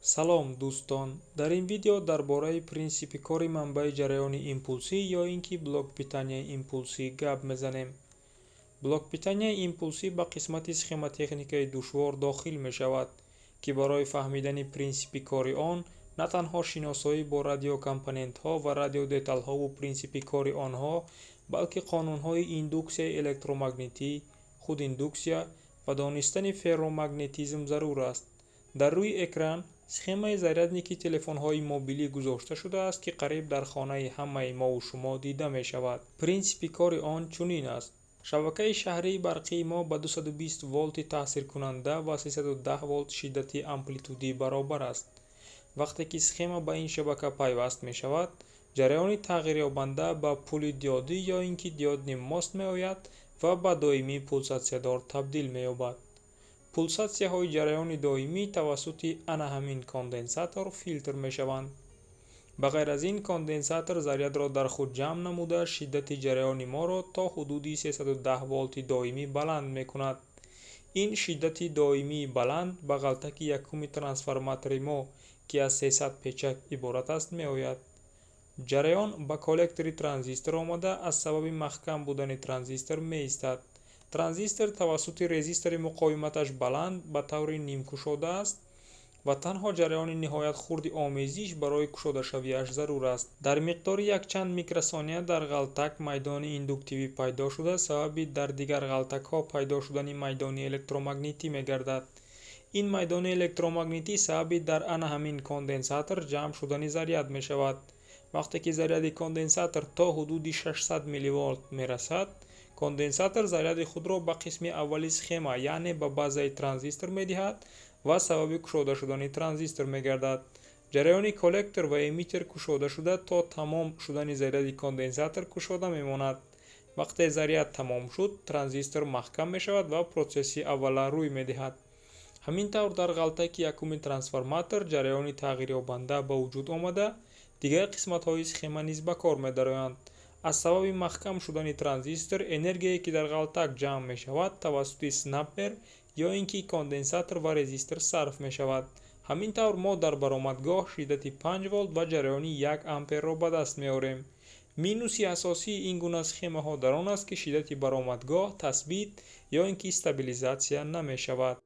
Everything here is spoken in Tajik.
салом дӯстон, дар ин видео дар бораи принсипи кори манбаи ҷараёни импулсӣ ё ин ки блок-питанияи импулсӣ гап мезанем. Блок-питанияи импулсӣ ба қисмати схемотехникаи душвор дохил мешавад, ки барои фаҳмидани принсипи кори он на танҳо шиносоӣ бо радиокомпонентҳо ва радиодеталҳову принсипи кори онҳо, балки қонунҳои индуксияи электромагнитӣ, худиндуксия ва донистани ферромагнетизм зарур аст. Дар рӯи экран схемаи зарядники телефонҳои мобилӣ гузошта шудааст, ки қариб дар хонаи ҳамаи мову шумо дида мешавад. Принсипи кори он чунин аст. шабакаи шаҳрии барқии мо ба 220 волти таъсиркунанда ва 310 волт шиддати амплитудӣ баробар аст. вақте ки схема ба ин шабака пайваст мешавад, ҷараёни тағйирёбанда ба пули диодӣ ё ин ки диодни мост меояд ва ба доимии пулсатсиядор табдил меёбад. пулсатсияҳои ҷараёни доимӣ тавассути ана ҳамин конденсатор филтр мешаванд. ба ғайр аз ин, конденсатор зарядро дар худ ҷамъ намуда шиддати ҷараёни моро то ҳудуди 310 волти доимӣ баланд мекунад. ин шиддати доимии баланд ба ғалтаки якуми трансформатори мо, ки аз 300 печак иборат аст, меояд. ҷараён ба коллектори транзистор омада аз сабаби маҳкам будани транзистор меистад. транзистор тавассути резистори муқовиматаш баланд ба таври нимкушода аст ва танҳо ҷараёни ниҳоят хурди омезиш барои кушодашавиаш зарур аст. дар миқдори якчанд микросония дар ғалтак майдони индуктивӣ пайдо шуда, сабаби дар дигар ғалтакҳо пайдо шудани майдони электромагнитӣ мегардад. ин майдони электромагнитӣ сабаби дар ана ҳамин конденсатор ҷамъ шудани заряд мешавад. вақте ки заряди конденсатор то ҳудуди 600 мвт мерасад, конденсатор заряди худро ба қисми аввали схема, яъне ба базаи транзистор медиҳад ва сабаби кушода шудани транзистор мегардад. ҷараёни коллектор ва эмиттер кушода шуда то тамом шудани заряди конденсатор кушода мемонад. вақте заряд тамом шуд, транзистор маҳкам мешавад ва процесси аввала рӯй медиҳад. ҳамин тавр дар ғалтаки якуми трансформатор ҷараёни тағйирёбанда ба вуҷуд омада, дигар қисматҳои схема низ ба кор медароянд. аз сабаби маҳкам шудани транзистор, энергияе ки дар ғалтак ҷамъ мешавад тавассути снаппер ё ин ки конденсатор ва резистор сарф мешавад. ҳамин тавр мо дар баромадгоҳ шиддати 5 волт ва ҷараёни 1 амперро ба даст меорем. минуси асосии ин гуна схемаҳо дар он аст, ки шиддати баромадгоҳ тасбит ё ин ки стабилизатсия намешавад.